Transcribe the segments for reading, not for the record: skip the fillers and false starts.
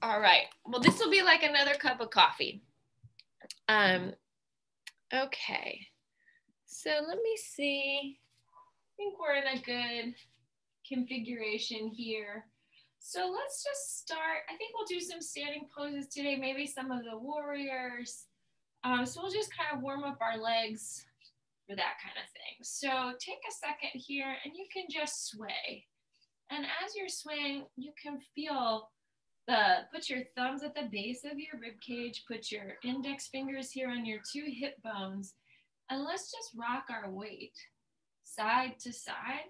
All right. Well, this will be like another cup of coffee. Okay. So let me see. I think we're in a good configuration here. So let's just start. I think we'll do some standing poses today, maybe some of the warriors. So we'll just kind of warm up our legs for that kind of thing. So take a second here and you can just sway. And as you're swaying, you can feel put your thumbs at the base of your rib cage, put your index fingers here on your 2 hip bones, and let's just rock our weight side to side.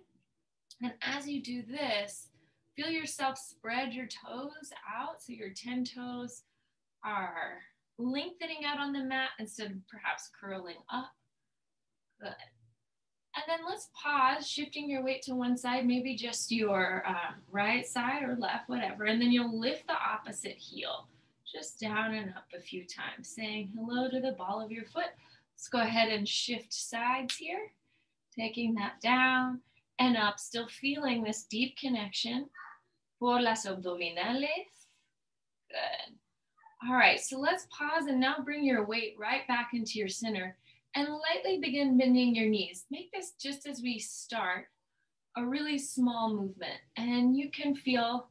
And as you do this, feel yourself spread your toes out so your 10 toes are lengthening out on the mat instead of perhaps curling up. Good. And then let's pause, shifting your weight to one side, maybe just your right side or left, whatever. And then you'll lift the opposite heel, just down and up a few times, saying hello to the ball of your foot. Let's go ahead and shift sides here, taking that down and up, still feeling this deep connection por las abdominales. Good. All right, so let's pause and now bring your weight right back into your center. And lightly begin bending your knees. Make this just as we start, a really small movement. And you can feel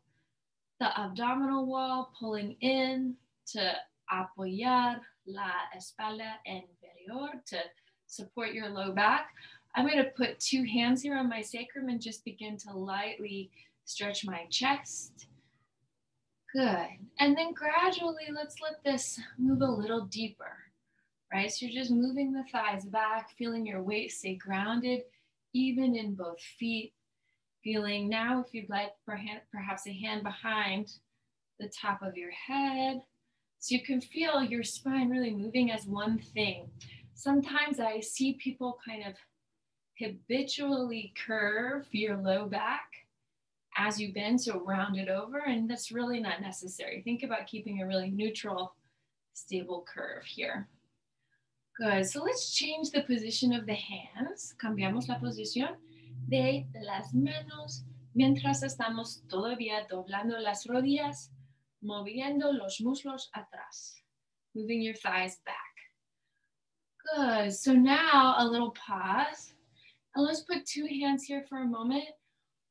the abdominal wall pulling in to apoyar la espalda inferior, to support your low back. I'm going to put 2 hands here on my sacrum and just begin to lightly stretch my chest. Good. And then gradually, let's let this move a little deeper. Right, so you're just moving the thighs back, feeling your weight stay grounded, even in both feet. Feeling now, if you'd like, perhaps a hand behind the top of your head. So you can feel your spine really moving as one thing. Sometimes I see people kind of habitually curve your low back as you bend, so round it over, and that's really not necessary. Think about keeping a really neutral, stable curve here. Good, so let's change the position of the hands. Cambiamos la posición de las manos mientras estamos todavía doblando las rodillas, moviendo los muslos atrás, moving your thighs back. Good, so now a little pause. And let's put 2 hands here for a moment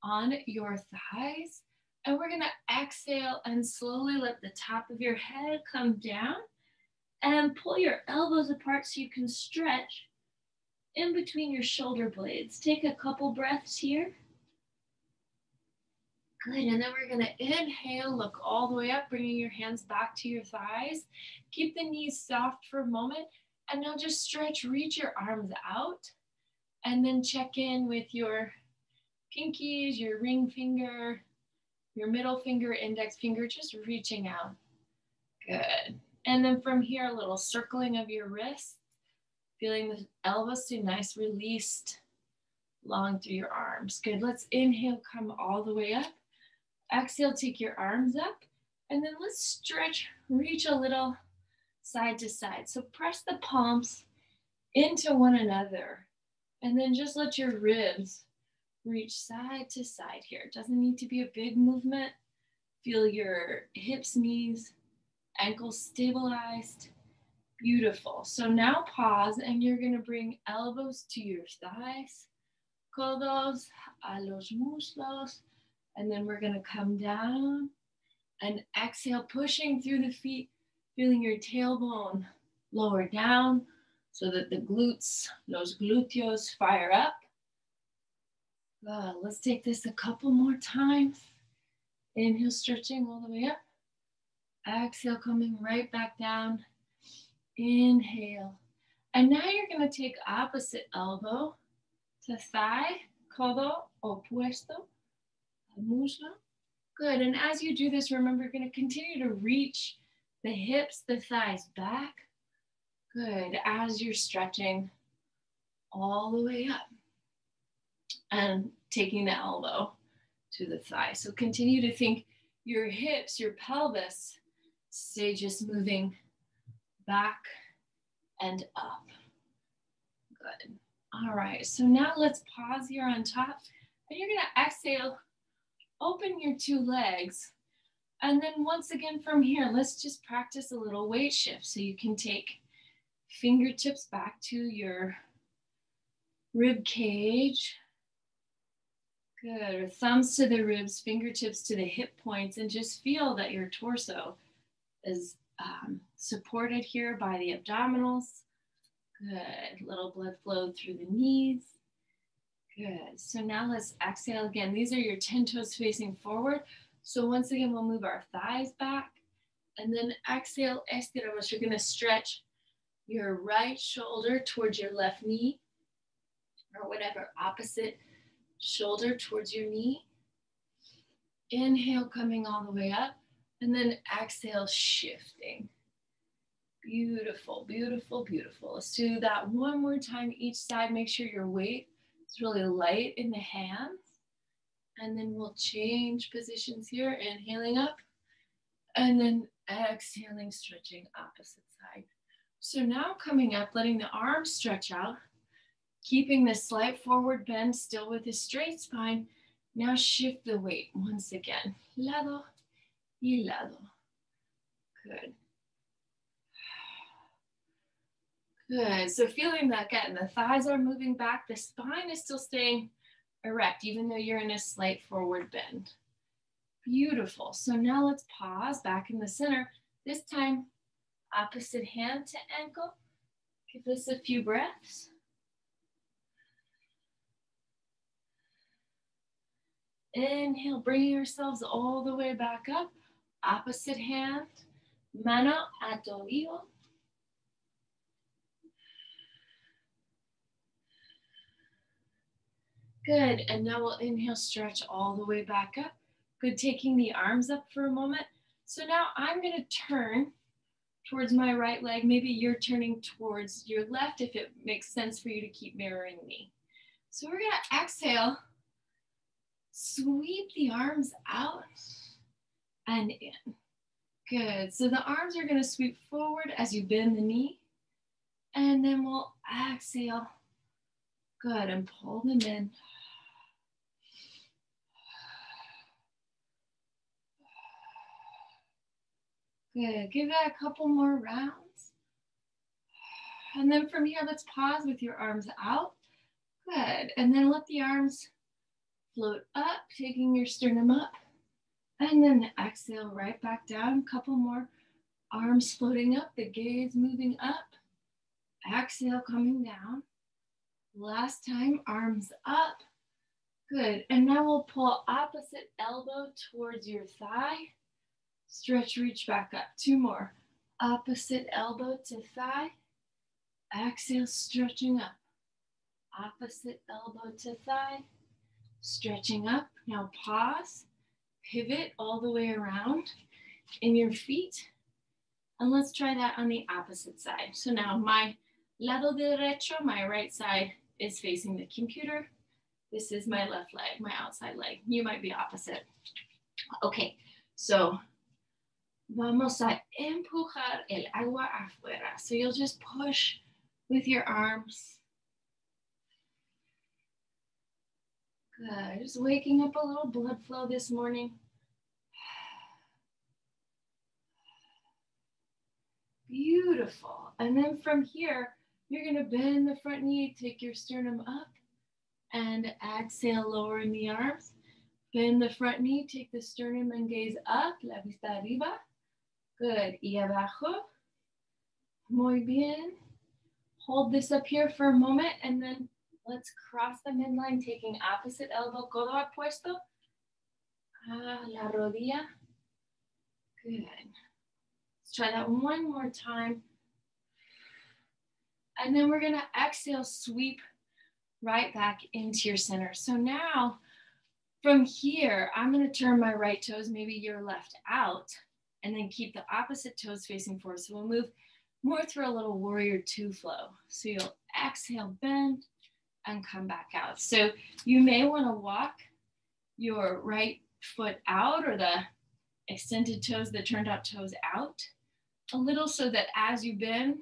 on your thighs. And we're gonna exhale and slowly let the top of your head come down. And pull your elbows apart so you can stretch in between your shoulder blades. Take a couple breaths here. Good, and then we're gonna inhale, look all the way up, bringing your hands back to your thighs. Keep the knees soft for a moment, and now just stretch, reach your arms out, and then check in with your pinkies, your ring finger, your middle finger, index finger, just reaching out. Good. And then from here, a little circling of your wrists, feeling the elbows stay nice, released, long through your arms. Good, let's inhale, come all the way up. Exhale, take your arms up. And then let's stretch, reach a little side to side. So press the palms into one another. And then just let your ribs reach side to side here. It doesn't need to be a big movement. Feel your hips, knees, ankles stabilized. Beautiful. So now pause and you're going to bring elbows to your thighs, codos a los muslos, and then we're going to come down and exhale, pushing through the feet, feeling your tailbone lower down so that the glutes, los gluteos fire up. Good. Let's take this a couple more times. Inhale, stretching all the way up. Exhale, coming right back down. Inhale. And now you're going to take opposite elbow to thigh, codo opuesto, muslo. Good. And as you do this, remember, you're going to continue to reach the hips, the thighs back. Good. As you're stretching all the way up and taking the elbow to the thigh. So continue to think your hips, your pelvis, stay just moving back and up. Good. All right, so now let's pause here on top. And you're gonna exhale, open your 2 legs, And then once again from here, let's just practice a little weight shift. So you can take fingertips back to your rib cage. Good, or thumbs to the ribs, fingertips to the hip points, and just feel that your torso is supported here by the abdominals. Good, little blood flow through the knees. Good, so now let's exhale again. These are your 10 toes facing forward. So once again, we'll move our thighs back and then exhale, estiramos. You're gonna stretch your right shoulder towards your left knee or whatever, opposite shoulder towards your knee. Inhale, coming all the way up, and then exhale, shifting. Beautiful, beautiful, beautiful. Let's do that one more time each side. Make sure your weight is really light in the hands. And then we'll change positions here, inhaling up, and then exhaling, stretching opposite side. So now coming up, letting the arms stretch out, keeping the slight forward bend still with a straight spine. Now shift the weight once again. Lado y lado. Good. Good. So feeling that again, the thighs are moving back. The spine is still staying erect, even though you're in a slight forward bend. Beautiful. So now let's pause back in the center. This time, opposite hand to ankle. Give this a few breaths. Inhale, bringing yourselves all the way back up. Opposite hand, mano a tobillo. Good, and now we'll inhale, stretch all the way back up. Good, taking the arms up for a moment. So now I'm gonna turn towards my right leg. Maybe you're turning towards your left if it makes sense for you to keep mirroring me. So we're gonna exhale, sweep the arms out and in. Good, so the arms are gonna sweep forward as you bend the knee. And then we'll exhale. Good, and pull them in. Good, give that a couple more rounds. And then from here, let's pause with your arms out. Good, and then let the arms float up, taking your sternum up. And then exhale right back down, couple more. Arms floating up, the gaze moving up. Exhale, coming down. Last time, arms up. Good, and now we'll pull opposite elbow towards your thigh. Stretch, reach back up. Two more. Opposite elbow to thigh. Exhale, stretching up. Opposite elbow to thigh. Stretching up. Now pause. Pivot all the way around in your feet. And let's try that on the opposite side. So now my lado derecho, my right side, is facing the computer. This is my left leg, my outside leg. You might be opposite. Okay, so vamos a empujar el agua afuera. So you'll just push with your arms. Good, just waking up a little blood flow this morning. Beautiful. And then from here, you're gonna bend the front knee, take your sternum up, and exhale, lowering the arms. Bend the front knee, take the sternum and gaze up, la vista arriba. Good, y abajo. Muy bien. Hold this up here for a moment, and then let's cross the midline, taking opposite elbow, codo apuesto. La rodilla. Good. Let's try that one more time. And then we're gonna exhale, sweep right back into your center. So now, from here, I'm gonna turn my right toes, maybe your left, out, and then keep the opposite toes facing forward. So we'll move more through a little warrior two flow. So you'll exhale, bend, and come back out. So you may wanna walk your right foot out, or the extended toes, the turned out toes out a little, so that as you bend,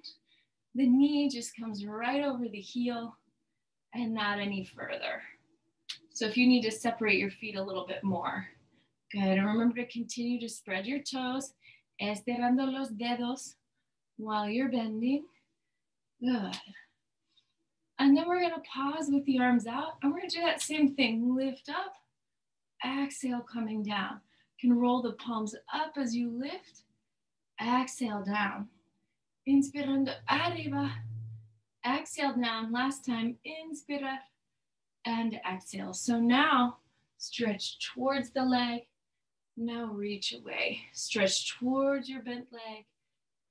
the knee just comes right over the heel and not any further. So if you need to separate your feet a little bit more. Good, and remember to continue to spread your toes, estirando los dedos while you're bending. Good. And then we're gonna pause with the arms out, and we're gonna do that same thing. Lift up, exhale, coming down. You can roll the palms up as you lift, exhale down. Inspirando arriba, exhale down. Last time, inspira and exhale. So now, stretch towards the leg. Now reach away. Stretch towards your bent leg.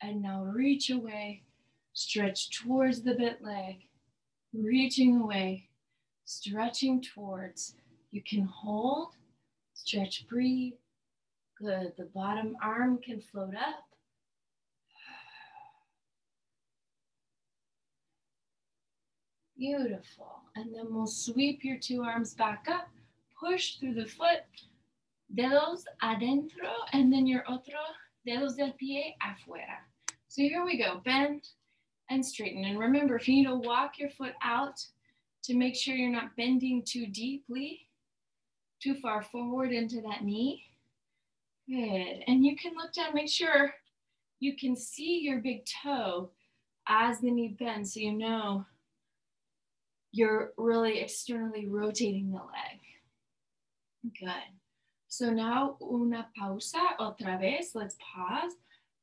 And now reach away. Stretch towards the bent leg. Reaching away. Stretching towards. You can hold. Stretch, breathe. Good. The bottom arm can float up. Beautiful. And then we'll sweep your two arms back up. Push through the foot. Dedos adentro, and then your otro, dedos del pie afuera. So here we go, bend and straighten. And remember, if you need to walk your foot out to make sure you're not bending too deeply, too far forward into that knee. Good, and you can look down, make sure you can see your big toe as the knee bends so you know you're really externally rotating the leg. Good. So now una pausa, otra vez, let's pause.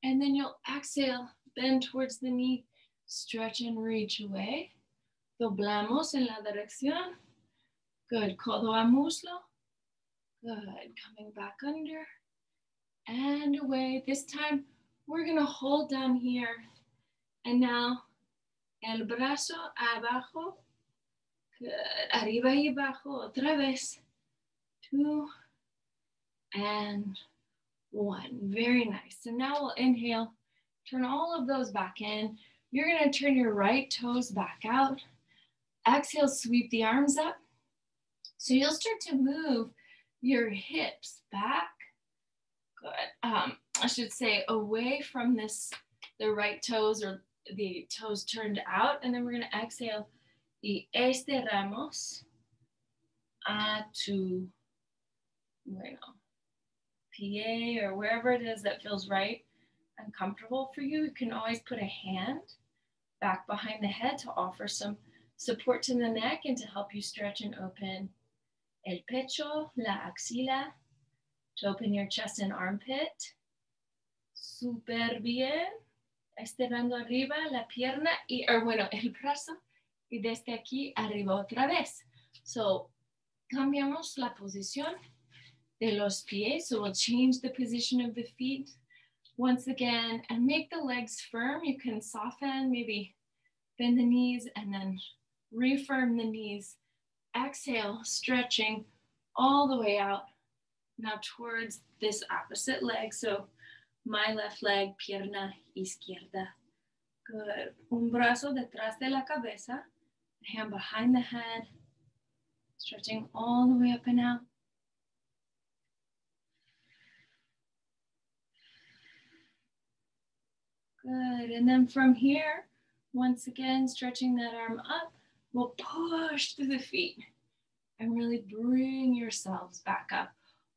And then you'll exhale, bend towards the knee, stretch and reach away. Doblamos en la dirección. Good, codo a muslo. Good, coming back under and away. This time, we're gonna hold down here. And now, el brazo abajo. Good, arriba y abajo, otra vez. 2 and 1. Very nice. So now we'll inhale, turn all of those back in. You're going to turn your right toes back out. Exhale, sweep the arms up. So you'll start to move your hips back. Good. I should say away from the right toes or the toes turned out. And then we're going to exhale. Y estiramos a tu, pie or wherever it is that feels right and comfortable for you. You can always put a hand back behind the head to offer some support to the neck and to help you stretch and open el pecho, la axila, to open your chest and armpit. Súper bien. Estirando arriba la pierna, el brazo, y desde aquí arriba otra vez. So, cambiamos la posición de los pies. So we'll change the position of the feet once again and make the legs firm. You can soften, maybe bend the knees and then refirm the knees. Exhale, stretching all the way out. Now towards this opposite leg. So my left leg, pierna izquierda. Good. Un brazo detrás de la cabeza. Hand behind the head. Stretching all the way up and out. Good. And then from here, once again, stretching that arm up, we'll push through the feet and really bring yourselves back up.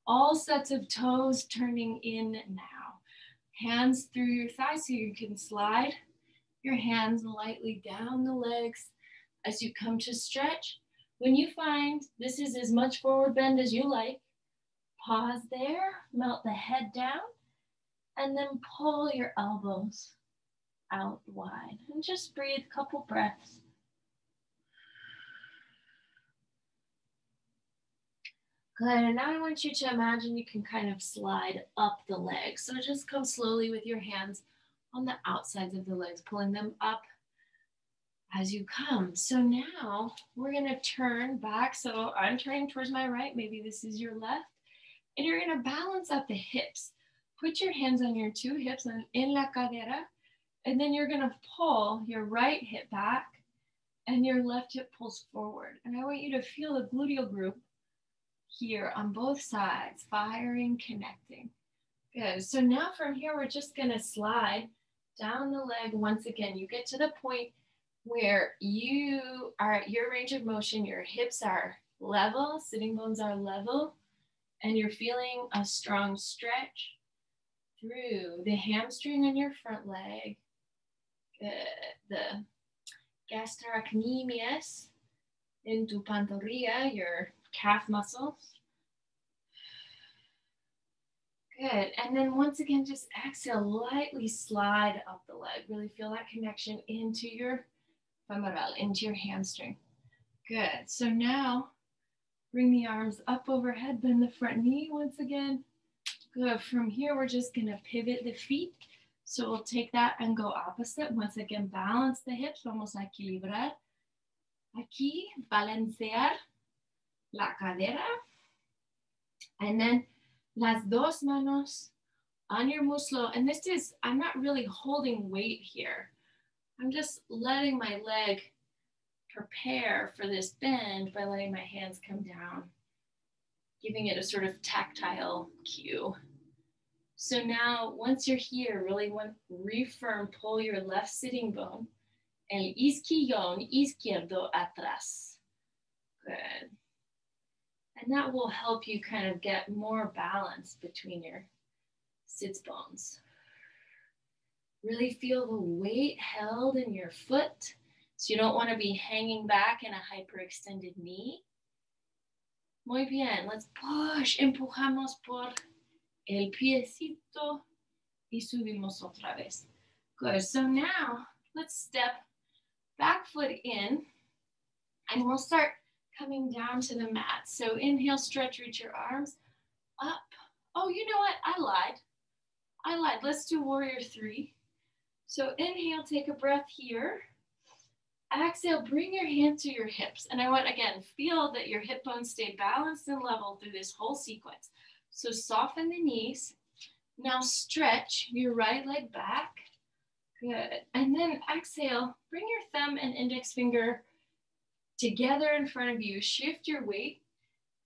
All sets of toes turning in now. Hands through your thighs so you can slide your hands lightly down the legs as you come to stretch. When you find this is as much forward bend as you like, pause there, melt the head down, and then pull your elbows out wide. And just breathe a couple breaths. Good, and now I want you to imagine you can kind of slide up the legs. So just come slowly with your hands on the outsides of the legs, pulling them up as you come. So now we're gonna turn back. So I'm turning towards my right, maybe this is your left. And you're gonna balance out the hips. Put your hands on your two hips en la cadera, and then you're gonna pull your right hip back and your left hip pulls forward. And I want you to feel the gluteal group here on both sides, firing, connecting. Good, so now from here, we're just gonna slide down the leg once again. You get to the point where you are at your range of motion, your hips are level, sitting bones are level, And you're feeling a strong stretch through the hamstring on your front leg, the gastrocnemius in tu pantorrilla, your calf muscles. Good. And then once again, just exhale, lightly slide up the leg. Really feel that connection into your femoral, into your hamstring. Good. So now bring the arms up overhead, bend the front knee once again. Good. From here, we're just going to pivot the feet. So we'll take that and go opposite. Once again, balance the hips. Vamos a equilibrar. Aquí, balancear la cadera. And then las dos manos on your muslo. And this is, I'm not really holding weight here. I'm just letting my leg prepare for this bend by letting my hands come down, giving it a sort of tactile cue. So now, once you're here, really refirm, pull your left sitting bone, el isquillón izquierdo atrás. Good. And that will help you kind of get more balance between your sits bones. Really feel the weight held in your foot. So you don't want to be hanging back in a hyperextended knee. Muy bien. Let's push. Empujamos por el piecito y subimos otra vez. Good. So now let's step back foot in and we'll start coming down to the mat. So inhale, stretch, reach your arms up. Oh, you know what? I lied. Let's do warrior 3. So inhale, take a breath here. Exhale, bring your hand to your hips. And I want, again, feel that your hip bones stay balanced and level through this whole sequence. So soften the knees. Now stretch your right leg back. Good. And then exhale, bring your thumb and index finger together in front of you. Shift your weight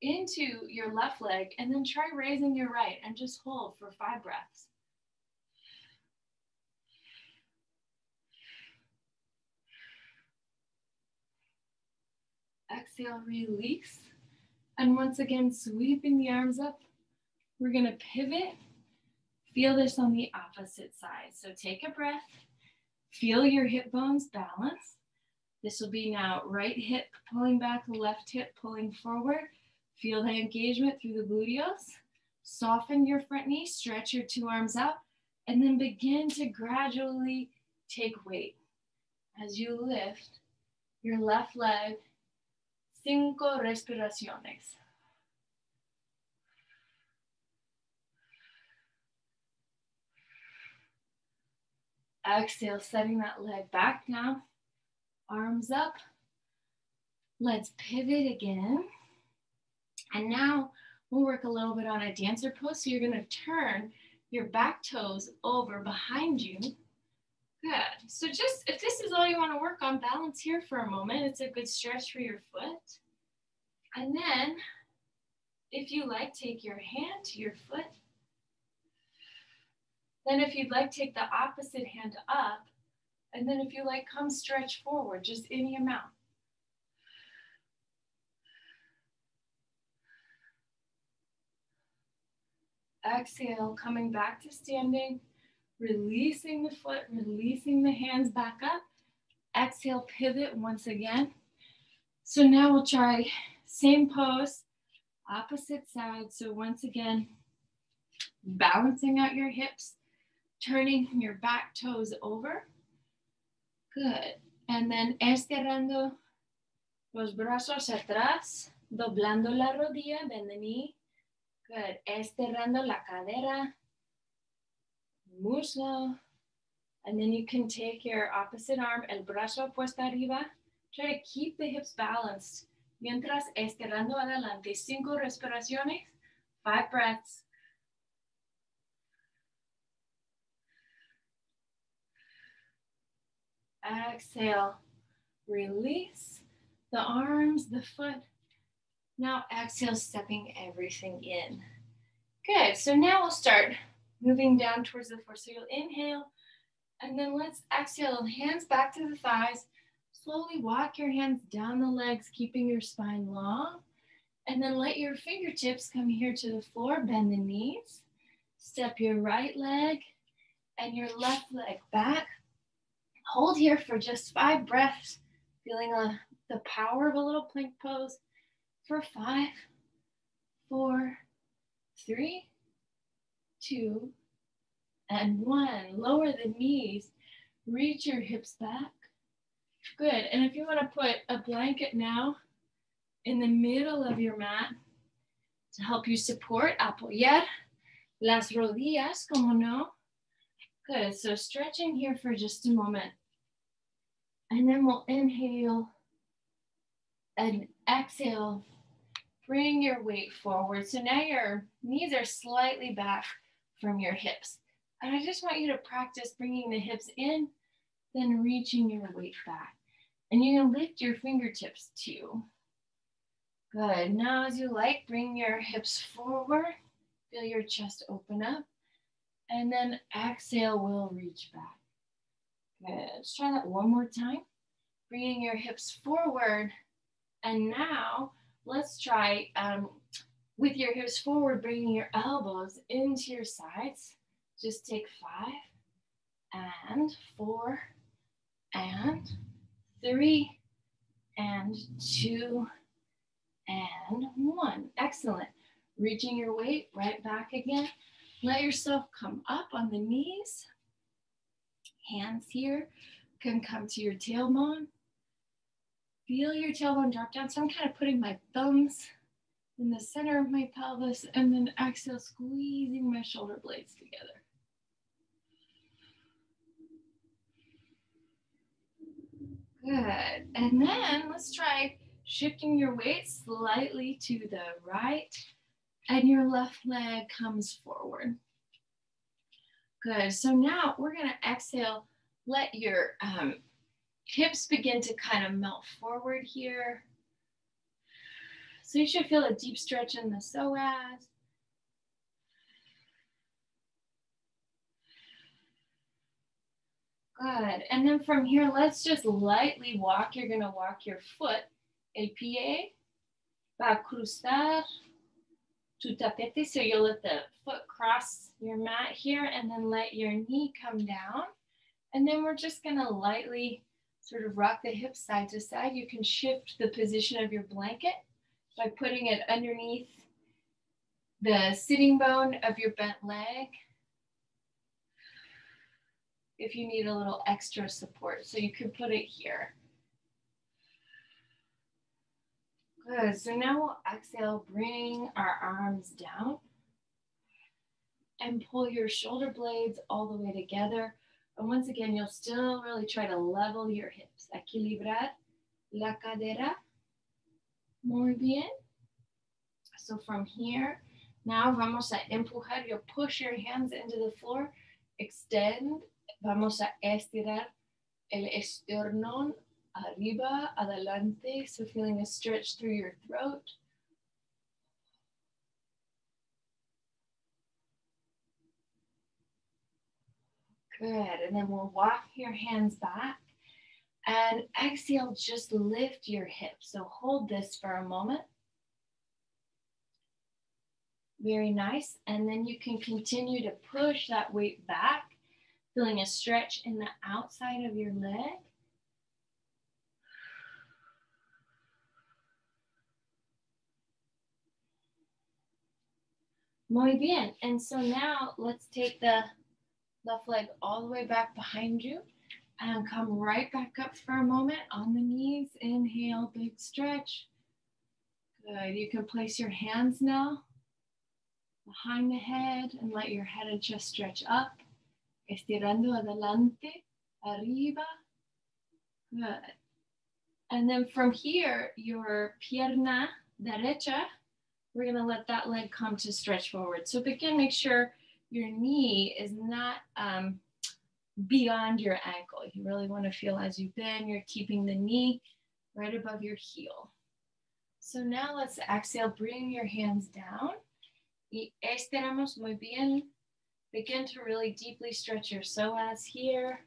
into your left leg and then try raising your right and just hold for 5 breaths. Exhale, release. And once again, sweeping the arms up. We're going to pivot. Feel this on the opposite side. So take a breath. Feel your hip bones balance. This will be now right hip pulling back, left hip pulling forward. Feel the engagement through the gluteus. Soften your front knee, stretch your 2 arms out, and then begin to gradually take weight. As you lift your left leg, 5 respiraciones. Exhale, setting that leg back now. Arms up. Let's pivot again. And now we'll work a little bit on a dancer pose. So you're going to turn your back toes over behind you. Good. So just, if this is all you want to work on, balance here for a moment. It's a good stretch for your foot. And then, if you like, take your hand to your foot. Then if you'd like, take the opposite hand up. And then if you like, come stretch forward, just any amount. Exhale, coming back to standing, releasing the foot, releasing the hands back up. Exhale, pivot once again. So now we'll try same pose, opposite side. So once again, balancing out your hips, turning your back toes over. Good. And then estirando los brazos atrás, doblando la rodilla, bend the knee. Good. Estirando la cadera, muslo. And then you can take your opposite arm, el brazo puesto arriba. Try to keep the hips balanced. Mientras estirando adelante. 5 respiraciones, 5 breaths. Exhale, release the arms, the foot. Now exhale, stepping everything in. Good, so now we'll start moving down towards the floor. So you'll inhale, and then let's exhale, hands back to the thighs. Slowly walk your hands down the legs, keeping your spine long. And then let your fingertips come here to the floor, bend the knees, step your right leg and your left leg back. Hold here for just 5 breaths, feeling the power of a little plank pose for 5, 4, 3, 2, and 1. Lower the knees, reach your hips back. Good, and if you want to put a blanket now in the middle of your mat to help you support, apoyar las rodillas, como no. Good, so stretching here for just a moment. And then we'll inhale and exhale. Bring your weight forward. So now your knees are slightly back from your hips. And I just want you to practice bringing the hips in, then reaching your weight back. And you can lift your fingertips too. Good. Now as you like, bring your hips forward. Feel your chest open up. And then exhale, we'll reach back. Good. Let's try that one more time. Bringing your hips forward. And now let's try with your hips forward, bringing your elbows into your sides. Just take 5 and 4 and 3 and 2 and 1. Excellent. Reaching your weight right back again. Let yourself come up on the knees. Hands here can come to your tailbone. Feel your tailbone drop down. So I'm kind of putting my thumbs in the center of my pelvis and then exhale, squeezing my shoulder blades together. Good. And then let's try shifting your weight slightly to the right and your left leg comes forward. Good. So now we're going to exhale. Let your hips begin to kind of melt forward here. So you should feel a deep stretch in the psoas. Good. And then from here, let's just lightly walk. You're going to walk your foot. El pie va a cruzar tu tapete. So you'll let the foot cross your mat here and then let your knee come down. And then we're just going to lightly sort of rock the hips side to side. You can shift the position of your blanket by putting it underneath the sitting bone of your bent leg if you need a little extra support. So you could put it here. Good. So now we'll exhale, bring our arms down and pull your shoulder blades all the way together. And once again, you'll still really try to level your hips. Equilibrar la cadera. Muy bien. So from here, now vamos a empujar. You'll push your hands into the floor. Extend. Vamos a estirar el esternón arriba, adelante. So feeling a stretch through your throat. Good. And then we'll walk your hands back. And exhale, just lift your hips. So hold this for a moment. Very nice. And then you can continue to push that weight back, feeling a stretch in the outside of your leg. Muy bien. And so now let's take the left leg all the way back behind you and come right back up for a moment on the knees. Inhale, big stretch. Good. You can place your hands now behind the head and let your head and chest stretch up. Estirando adelante, arriba. Good. And then from here, your pierna derecha, we're going to let that leg come to stretch forward. So again, make sure your knee is not beyond your ankle. You really want to feel as you bend, you're keeping the knee right above your heel. So now let's exhale, bring your hands down. Y estiramos muy bien. Begin to really deeply stretch your psoas here.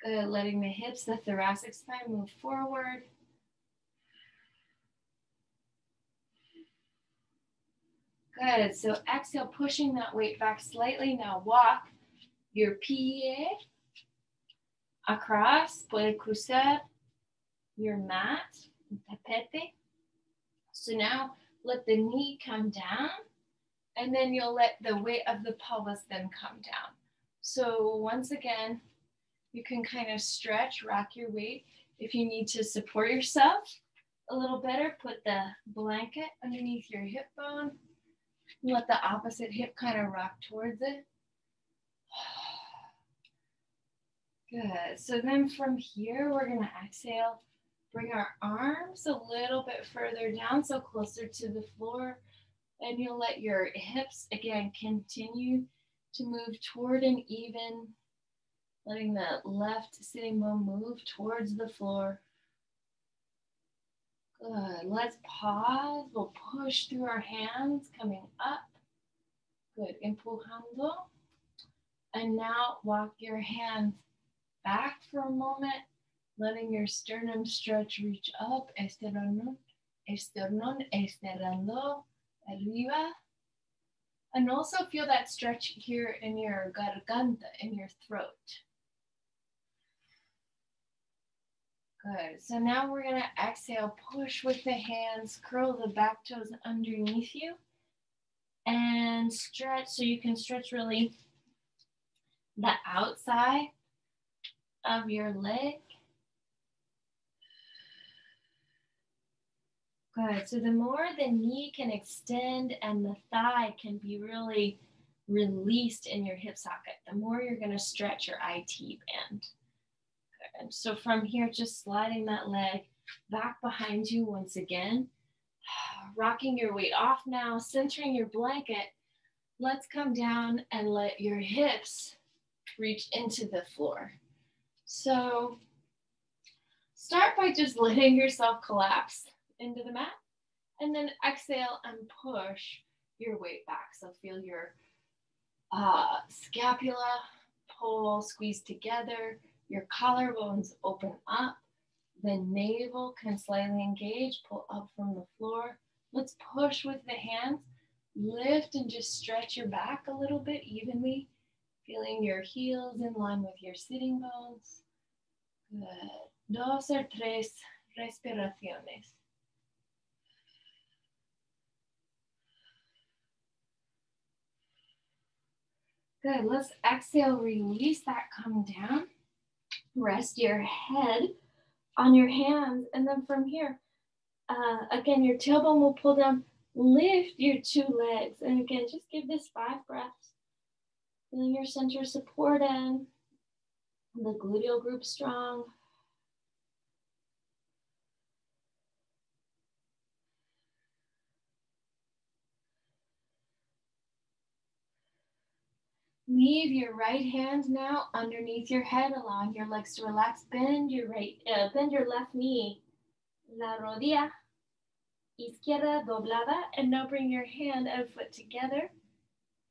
Good, letting the hips, the thoracic spine move forward. Good, so exhale, pushing that weight back slightly. Now walk your pie across, puede cruzar your mat, tapete. So now let the knee come down, and then you'll let the weight of the pelvis then come down. So once again, you can kind of stretch, rock your weight. If you need to support yourself a little better, put the blanket underneath your hip bone. Let the opposite hip kind of rock towards it. Good. So then from here, we're going to exhale. Bring our arms a little bit further down, so closer to the floor. And you'll let your hips, again, continue to move toward an even, letting the left sitting bone move towards the floor. Good. Let's pause. We'll push through our hands, coming up. Good. Empujando. And now walk your hands back for a moment, letting your sternum stretch, reach up. Esternón, estirando, arriba. And also feel that stretch here in your garganta, in your throat. Good. So now we're going to exhale, push with the hands, curl the back toes underneath you, and stretch. So you can stretch really the outside of your leg. Good. So the more the knee can extend and the thigh can be really released in your hip socket, the more you're going to stretch your IT band. Good. So from here, just sliding that leg back behind you once again, rocking your weight off now, centering your blanket. Let's come down and let your hips reach into the floor. So start by just letting yourself collapse into the mat, and then exhale and push your weight back. So feel your scapula pull, squeeze together, your collarbones open up, the navel can slightly engage, pull up from the floor. Let's push with the hands, lift and just stretch your back a little bit evenly, feeling your heels in line with your sitting bones. Good. 2 or 3 respiraciones. Good. Let's exhale, release that, come down. Rest your head on your hands. And then from here, again, your tailbone will pull down. Lift your 2 legs. And again, just give this 5 breaths. Feeling your center supported. The gluteal group strong. Leave your right hand now underneath your head, allowing your legs to relax. Bend your left knee, la rodilla izquierda doblada, and now bring your hand and foot together,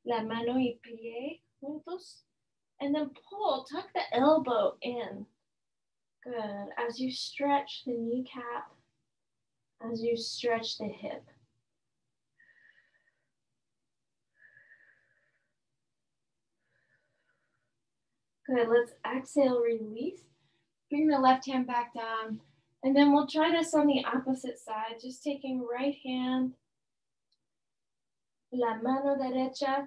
la mano y pie juntos, and then pull, tuck the elbow in. Good. As you stretch the kneecap, as you stretch the hip. Good, let's exhale, release. Bring the left hand back down. And then we'll try this on the opposite side, just taking right hand, la mano derecha,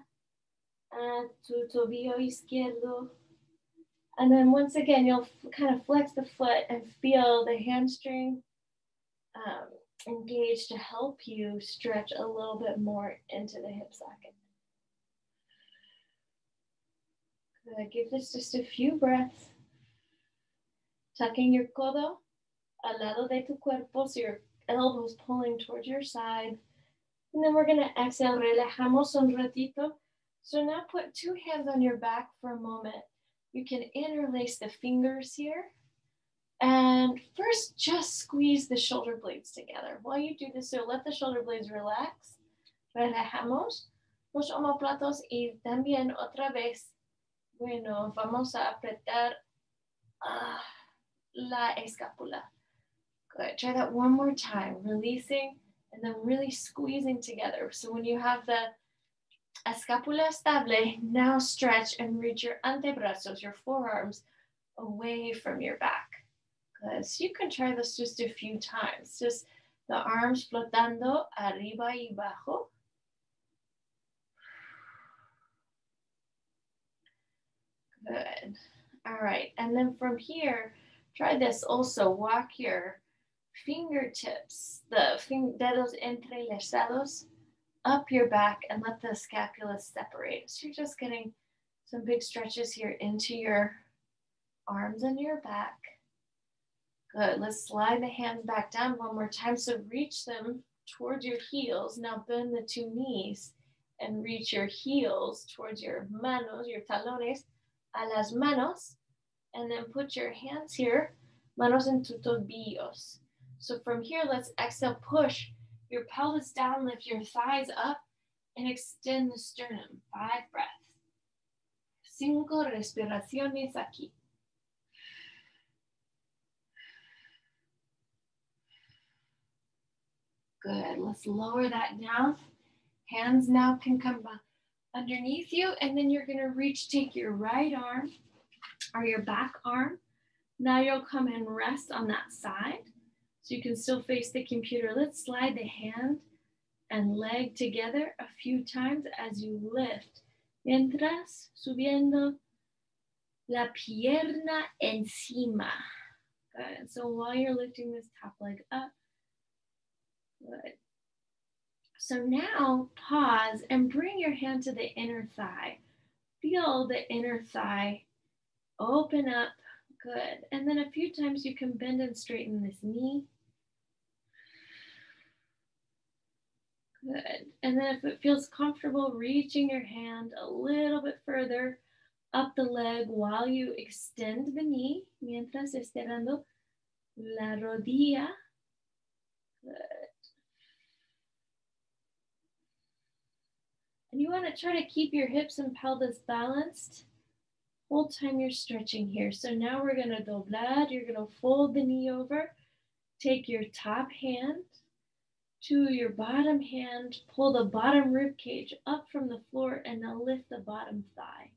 and tu tobillo izquierdo. And then once again, you'll kind of flex the foot and feel the hamstring engage to help you stretch a little bit more into the hip socket. Good. Give this just a few breaths. Tucking your codo al lado de tu cuerpo, so your elbows pulling towards your side. And then we're going to exhale, relajamos un ratito. So now put 2 hands on your back for a moment. You can interlace the fingers here. And first, just squeeze the shoulder blades together. While you do this, so let the shoulder blades relax. Relajamos los omoplatos y también otra vez. Bueno, vamos a apretar La escapula. Good. Try that one more time. Releasing and then really squeezing together. So when you have the escapula estable, now stretch and reach your antebrazos, your forearms, away from your back. Good. So you can try this just a few times. Just the arms flotando arriba y abajo. Good. All right. And then from here, try this also. Walk your fingertips, the dedos entrelazados, up your back and let the scapula separate. So you're just getting some big stretches here into your arms and your back. Good. Let's slide the hands back down one more time. So reach them towards your heels. Now bend the two knees and reach your heels towards your manos, your talones, a las manos. And then put your hands here, manos en tus tobillos. So from here, let's exhale, push your pelvis down, lift your thighs up, and extend the sternum. 5 breaths. 5 respiraciones aquí. Good. Let's lower that down. Hands now can come underneath you, and then you're going to reach, take your right arm or your back arm. Now you'll come and rest on that side. So you can still face the computer. Let's slide the hand and leg together a few times as you lift. Mientras subiendo la pierna encima. Good. So while you're lifting this top leg up, good. So now pause and bring your hand to the inner thigh. Feel the inner thigh open up. Good. And then a few times you can bend and straighten this knee. Good. And then if it feels comfortable, reaching your hand a little bit further up the leg while you extend the knee, mientras estirando la rodilla. Good. And you want to try to keep your hips and pelvis balanced. Whole time you're stretching here. So now we're going to doblar. You're going to fold the knee over. Take your top hand to your bottom hand. Pull the bottom rib cage up from the floor and now lift the bottom thigh.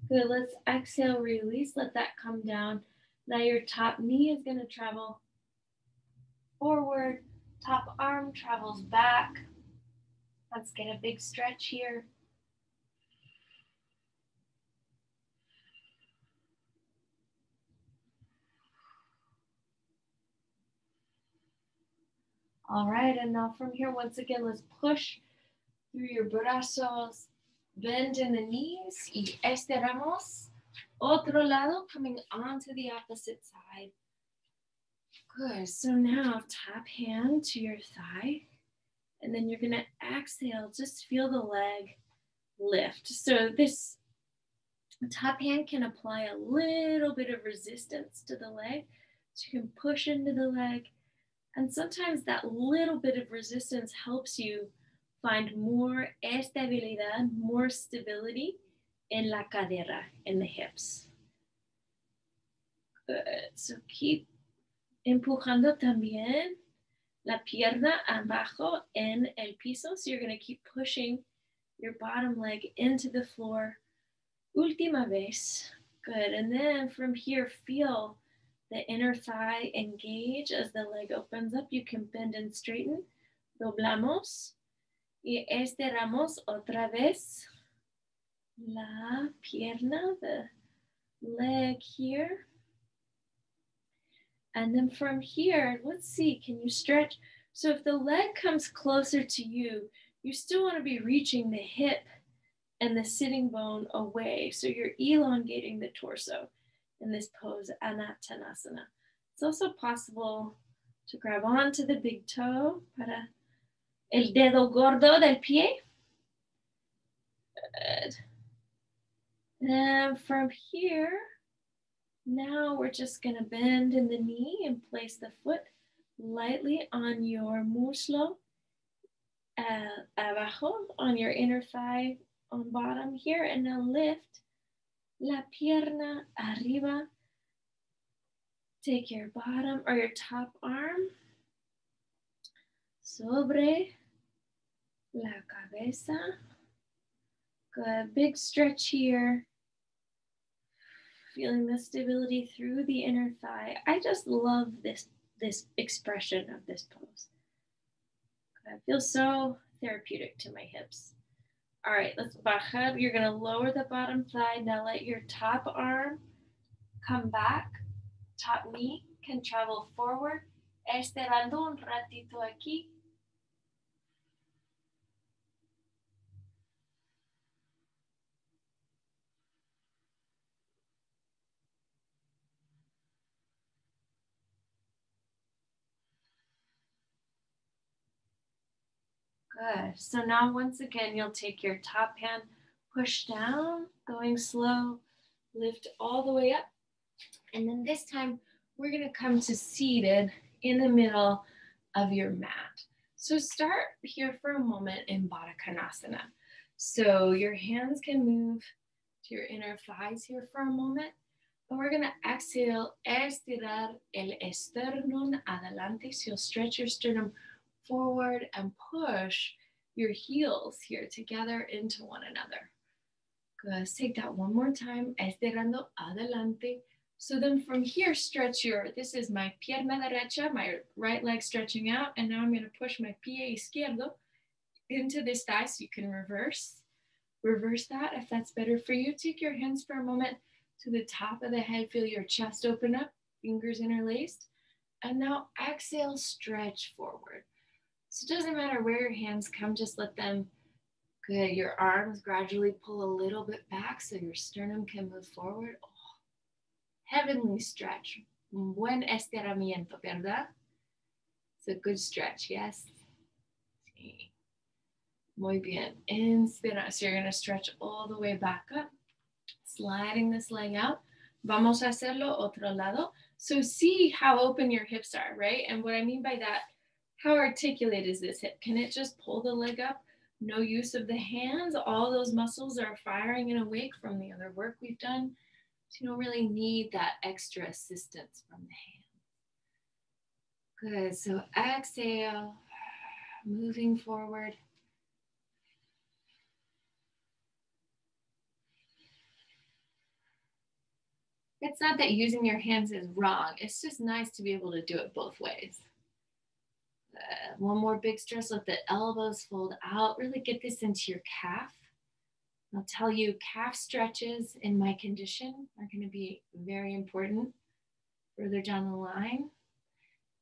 Good, let's exhale, release, let that come down. Now your top knee is going to travel forward, top arm travels back. Let's get a big stretch here. All right, and now from here, once again, let's push through your brazos, bend in the knees, y estiramos. Otro lado, coming onto the opposite side. Good, so now top hand to your thigh, and then you're gonna exhale, just feel the leg lift. So this top hand can apply a little bit of resistance to the leg, so you can push into the leg, and sometimes that little bit of resistance helps you find more estabilidad, more stability in la cadera, in the hips. Good, so keep empujando también la pierna abajo en el piso. So you're gonna keep pushing your bottom leg into the floor. Última vez. Good, and then from here, feel the inner thigh engage as the leg opens up. You can bend and straighten. Doblamos. Y estiramos otra vez la pierna, the leg here. And then from here, let's see, can you stretch? So if the leg comes closer to you, you still want to be reaching the hip and the sitting bone away. So you're elongating the torso in this pose, Badakanasana. It's also possible to grab onto the big toe para el dedo gordo del pie. Good. And from here, Now we're just gonna bend in the knee and place the foot lightly on your muslo, abajo, on your inner thigh on bottom here, and now lift la pierna arriba. Take your bottom or your top arm sobre la cabeza. Good, big stretch here. Feeling the stability through the inner thigh. I just love this expression of this pose. It feels so therapeutic to my hips. All right, let's bajar. You're gonna lower the bottom thigh. Now let your top arm come back. Top knee can travel forward. Estirando un ratito aquí. Good. So now once again, you'll take your top hand, push down, going slow, lift all the way up. And then this time, we're gonna come to seated in the middle of your mat. So start here for a moment in Badakanasana. So your hands can move to your inner thighs here for a moment. And we're gonna exhale, estirar el esternón adelante. So you'll stretch your sternum forward and push your heels here together into one another. Good. Let's take that one more time. Estirando adelante. So then from here, stretch this is my pierna derecha, my right leg stretching out. And now I'm going to push my pie izquierdo into this thigh so you can reverse that if that's better for you. Take your hands for a moment to the top of the head. Feel your chest open up, fingers interlaced. And now exhale, stretch forward. So it doesn't matter where your hands come, just let them, good, your arms gradually pull a little bit back so your sternum can move forward. Oh, heavenly stretch. Buen estiramiento, ¿verdad? It's a good stretch, yes? Sí. Muy bien. Inspira. So you're going to stretch all the way back up, sliding this leg out. Vamos a hacerlo otro lado. So see how open your hips are, right? And what I mean by that, how articulate is this hip? Can it just pull the leg up? No use of the hands. All those muscles are firing and awake from the other work we've done. So you don't really need that extra assistance from the hands. Good. So exhale, moving forward. It's not that using your hands is wrong. It's just nice to be able to do it both ways. One more big stretch. Let the elbows fold out. Really get this into your calf. I'll tell you, calf stretches in my condition are going to be very important further down the line.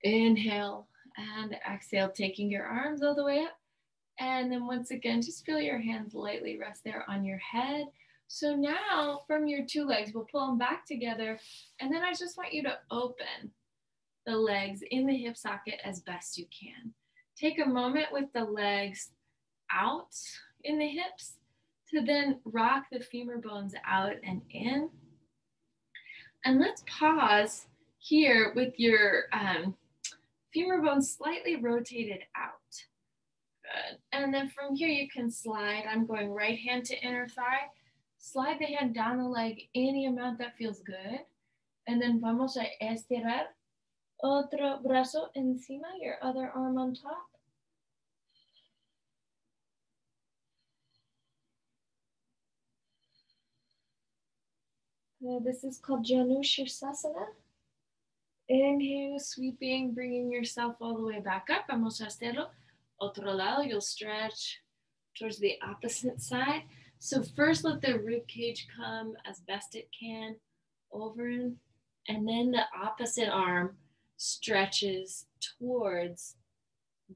Inhale and exhale, taking your arms all the way up. And then once again, just feel your hands lightly rest there on your head. So now from your two legs, we'll pull them back together. And then I just want you to open the legs in the hip socket as best you can. Take a moment with the legs out in the hips to then rock the femur bones out and in. And let's pause here with your femur bones slightly rotated out. Good. And then from here you can slide. I'm going right hand to inner thigh. Slide the hand down the leg any amount that feels good. And then vamos a estirar. Otro brazo encima, your other arm on top. This is called Janushirasana. Inhale, sweeping, bringing yourself all the way back up. Vamos a hacerlo. Otro lado, you'll stretch towards the opposite side. So first let the rib cage come as best it can over, and then the opposite arm stretches towards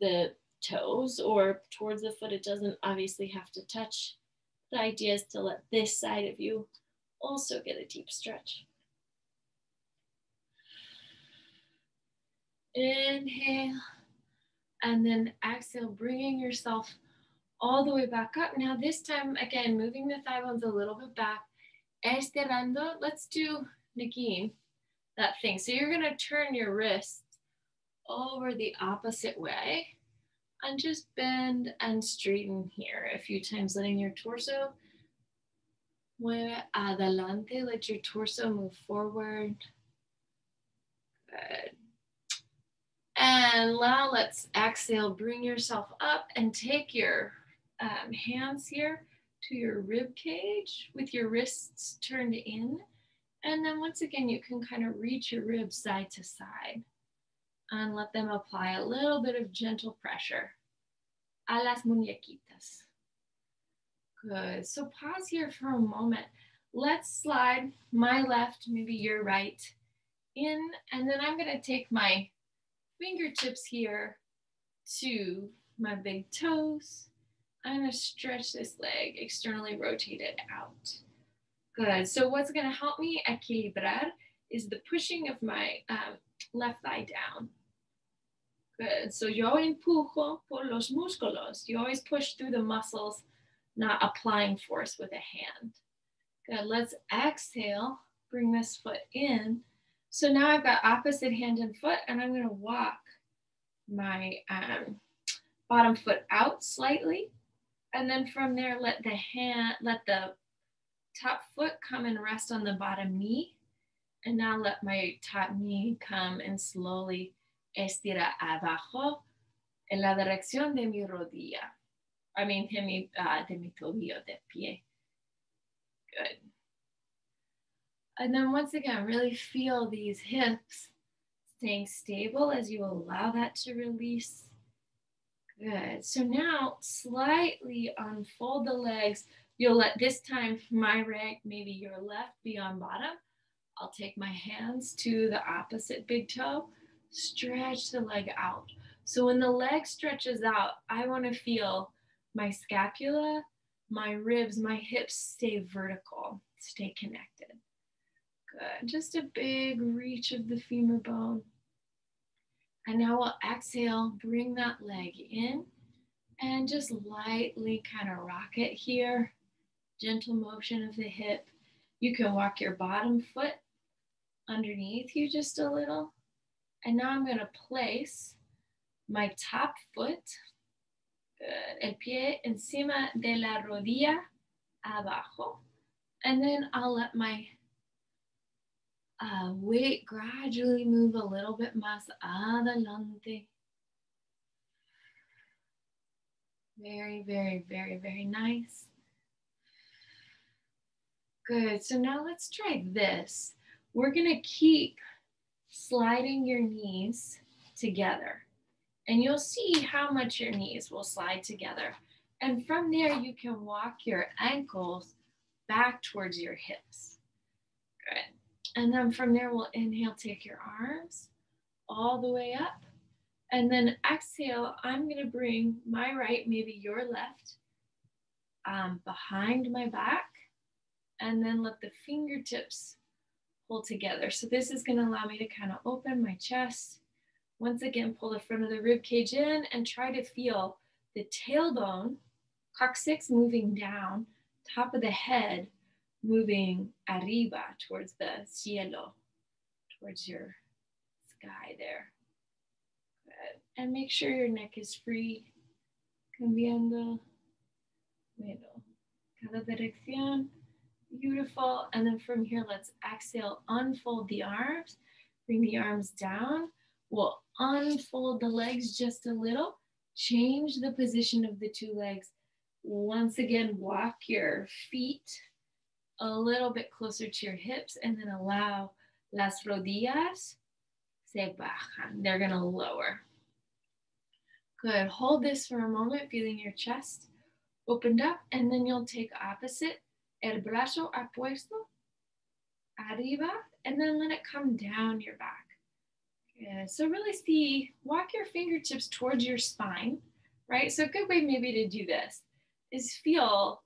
the toes or towards the foot. It doesn't obviously have to touch. The idea is to let this side of you also get a deep stretch. Inhale, and then exhale, bringing yourself all the way back up. Now this time, again, moving the thigh bones a little bit back. Estirando, let's do Nikki, that thing. So you're gonna turn your wrists over the opposite way and just bend and straighten here a few times, letting your torso mueve adelante. Let your torso move forward. Good. And now let's exhale. Bring yourself up and take your hands here to your rib cage with your wrists turned in. And then once again, you can kind of reach your ribs side to side and let them apply a little bit of gentle pressure. A las muñequitas. Good. So pause here for a moment. Let's slide my left, maybe your right, in. And then I'm going to take my fingertips here to my big toes. I'm going to stretch this leg, externally rotate it out. Good. So what's going to help me equilibrar is the pushing of my left thigh down. Good. So yo empujo por los músculos. You always push through the muscles, not applying force with a hand. Good. Let's exhale. Bring this foot in. So now I've got opposite hand and foot, and I'm going to walk my bottom foot out slightly. And then from there, let the top foot come and rest on the bottom knee. And now let my top knee come and slowly estira abajo en la dirección de mi rodilla. De mi tobillo de pie. Good. And then once again, really feel these hips staying stable as you allow that to release. Good. So now slightly unfold the legs. You'll let this time my right, maybe your left be on bottom. I'll take my hands to the opposite big toe, stretch the leg out. So when the leg stretches out, I want to feel my scapula, my ribs, my hips stay vertical, stay connected. Good. Just a big reach of the femur bone. And now we'll exhale, bring that leg in and just lightly kind of rock it here. Gentle motion of the hip. You can walk your bottom foot underneath you just a little. And now I'm going to place my top foot, el pie encima de la rodilla abajo. And then I'll let my weight gradually move a little bit más adelante. Very, very, very, very nice. Good. So now let's try this. We're going to keep sliding your knees together. And you'll see how much your knees will slide together. And from there, you can walk your ankles back towards your hips. Good. And then from there, we'll inhale, take your arms all the way up. And then exhale, I'm going to bring my right, maybe your left, behind my back. And then let the fingertips pull together. So this is going to allow me to kind of open my chest. Once again, pull the front of the rib cage in and try to feel the tailbone, coccyx moving down, top of the head moving arriba towards the cielo, towards your sky there. Good. And make sure your neck is free. Cambiando. Bueno. Cada dirección. Beautiful. And then from here, let's exhale, unfold the arms, bring the arms down. We'll unfold the legs just a little, change the position of the two legs. Once again, walk your feet a little bit closer to your hips and then allow las rodillas se bajan. They're going to lower. Good. Hold this for a moment, feeling your chest opened up, and then you'll take opposite. El brazo apuesto, arriba, and then let it come down your back. Good. So really walk your fingertips towards your spine, right? So a good way maybe to do this is feel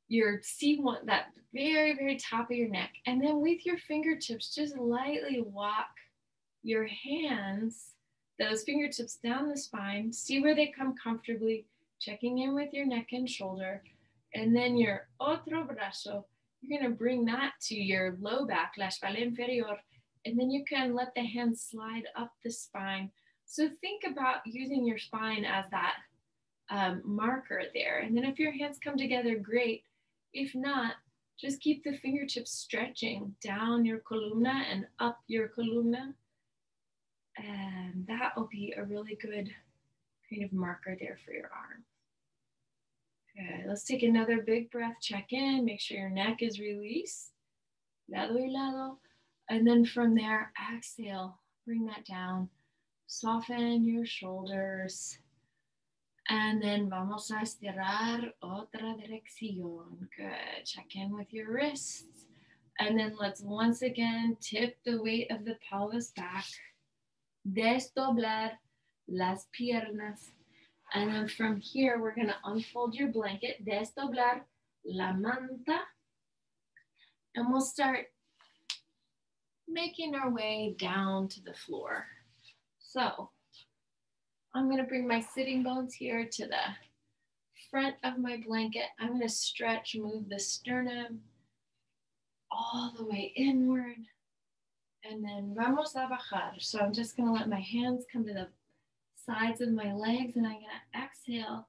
that very, very top of your neck. And then with your fingertips, just lightly walk your hands, those fingertips down the spine, see where they come comfortably, checking in with your neck and shoulder. And then your otro brazo, you're going to bring that to your low back, la espalda inferior, and then you can let the hands slide up the spine. So think about using your spine as that marker there. And then if your hands come together, great. If not, just keep the fingertips stretching down your columna and up your columna. And that will be a really good kind of marker there for your arm. Okay, let's take another big breath, check in, make sure your neck is released. Lado y lado. And then from there, exhale, bring that down. Soften your shoulders. And then vamos a estirar otra dirección. Good. Check in with your wrists. And then let's once again tip the weight of the pelvis back. Desdoblar las piernas. And then from here, we're going to unfold your blanket. Desdoblar la manta. And we'll start making our way down to the floor. So I'm going to bring my sitting bones here to the front of my blanket. I'm going to stretch, move the sternum all the way inward. And then vamos a bajar. So I'm just going to let my hands come to the sides of my legs, and I'm going to exhale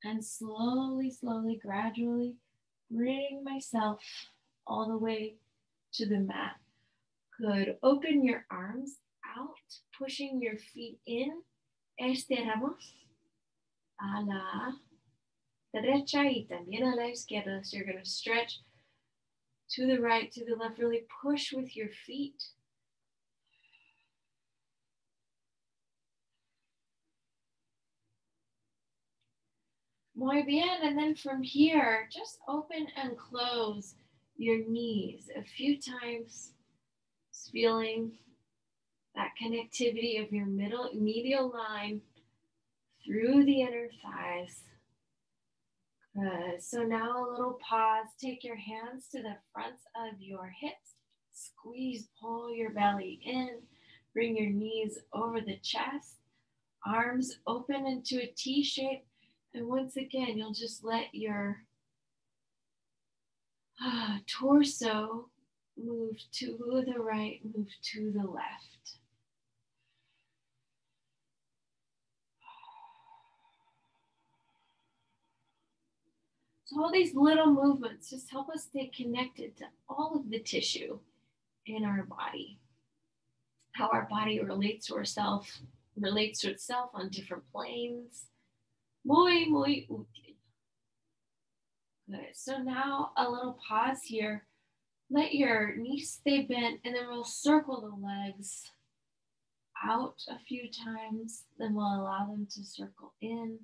and slowly, slowly, gradually bring myself all the way to the mat. Good. Open your arms out, pushing your feet in. Estiramos a la derecha y también a la izquierda. So you're going to stretch to the right, to the left. Really push with your feet. Muy bien. And then from here, just open and close your knees a few times. Just feeling that connectivity of your medial line through the inner thighs. Good. So now a little pause. Take your hands to the fronts of your hips. Squeeze, pull your belly in. Bring your knees over the chest. Arms open into a T shape. And once again, you'll just let your torso move to the right, move to the left. So all these little movements just help us stay connected to all of the tissue in our body. How our body relates to itself on different planes. Muy, muy útil. Good. So now a little pause here. Let your knees stay bent, and then we'll circle the legs out a few times. Then we'll allow them to circle in.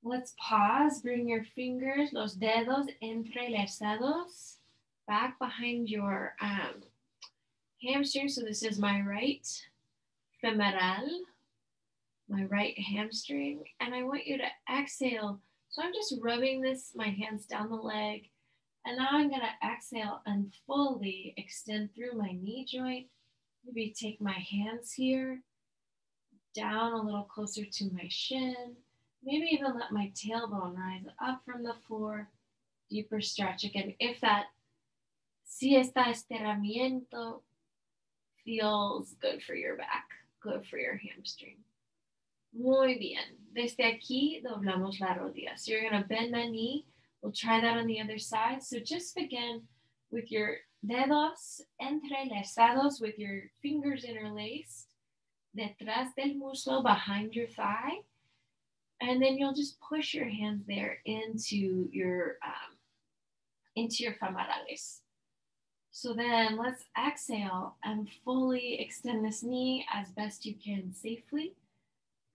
Let's pause. Bring your fingers, los dedos entrelazados, back behind your hamstring. So this is my right femoral, my right hamstring. And I want you to exhale. So I'm just rubbing my hands down the leg. And now I'm going to exhale and fully extend through my knee joint. Maybe take my hands here, down a little closer to my shin. Maybe even let my tailbone rise up from the floor. Deeper stretch. Again, if that siesta estiramiento feels good for your back, good for your hamstring. Muy bien. Desde aquí doblamos la rodilla. So you're going to bend that knee. We'll try that on the other side. So just begin with your dedos entrelazados, with your fingers interlaced, detrás del muslo, behind your thigh. And then you'll just push your hands there into your femorales. So then let's exhale and fully extend this knee as best you can safely.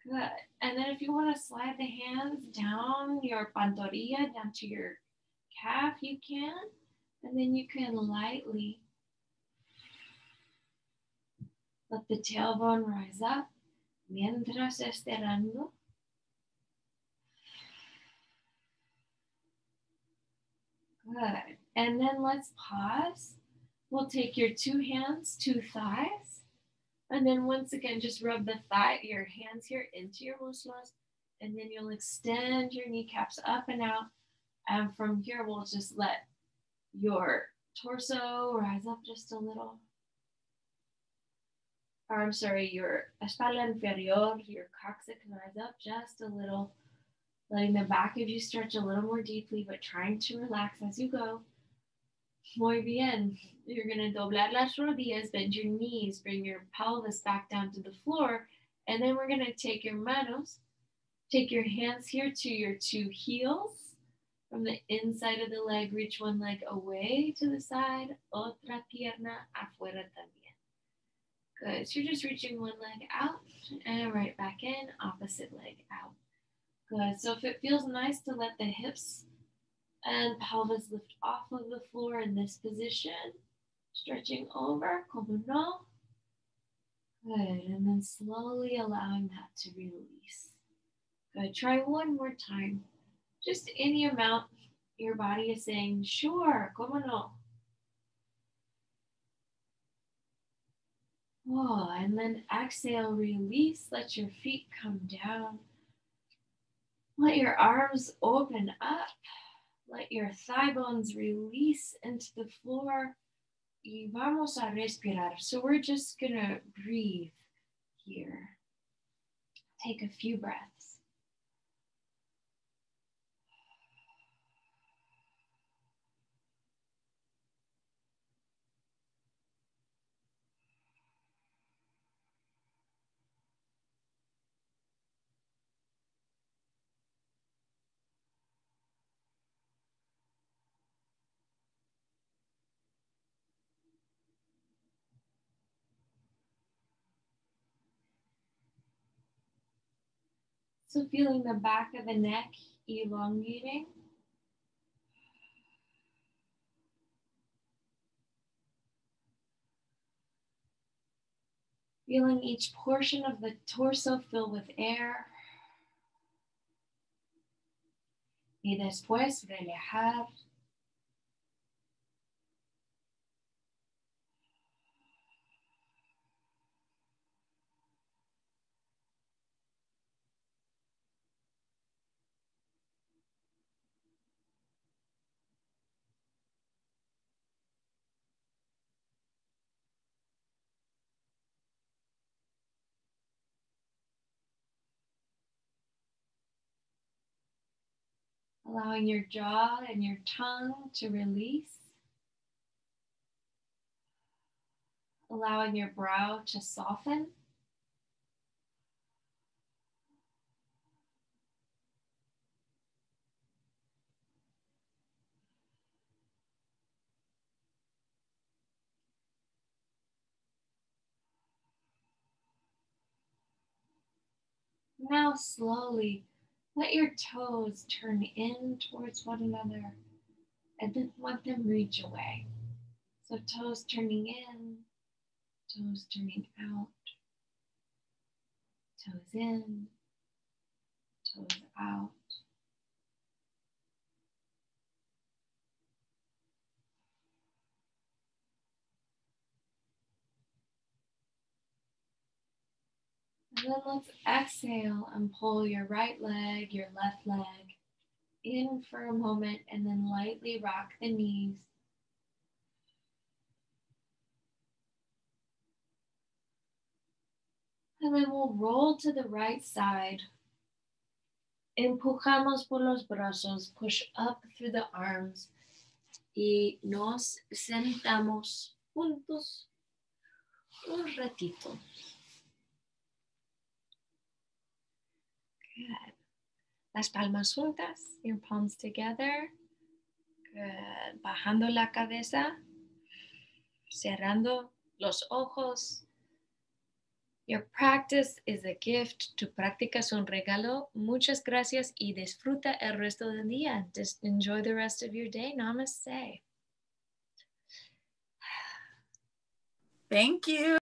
Good. And then if you want to slide the hands down your pantorrilla, down to your calf, you can. And then you can lightly let the tailbone rise up mientras estirando. Good. And then let's pause. We'll take your two hands, two thighs. And then once again, just rub your hands here into your muslos And then you'll extend your kneecaps up and out. And from here, we'll just let your torso rise up just a little. Or I'm sorry, your espalda inferior, your coccyx rise up just a little. Letting the back of you stretch a little more deeply, but trying to relax as you go. Muy bien. You're going to doblar las rodillas, bend your knees, bring your pelvis back down to the floor. And then we're going to take your manos, take your hands here to your two heels. From the inside of the leg, reach one leg away to the side, otra pierna afuera también. Good. So you're just reaching one leg out and right back in, opposite leg out. Good. So if it feels nice to let the hips and pelvis lift off of the floor in this position, stretching over, como no. Good. And then slowly allowing that to release. Good. Try one more time. Just any amount your body is saying, sure, como no. Oh, and then exhale, release, let your feet come down. Let your arms open up. Let your thigh bones release into the floor. Y vamos a respirar. So we're just going to breathe here. Take a few breaths. So feeling the back of the neck elongating. Feeling each portion of the torso fill with air. Y después relajar. Allowing your jaw and your tongue to release. Allowing your brow to soften. Now slowly let your toes turn in towards one another and then let them reach away. So toes turning in, toes turning out, toes in, toes out. And then let's exhale and pull your right leg, your left leg in for a moment and then lightly rock the knees. And then we'll roll to the right side. Empujamos por los brazos, push up through the arms. Y nos sentamos juntos un ratito. Good. Las palmas juntas, your palms together. Good. Bajando la cabeza. Cerrando los ojos. Your practice is a gift. Tu práctica es un regalo. Muchas gracias y disfruta el resto del día. Just enjoy the rest of your day. Namaste. Thank you.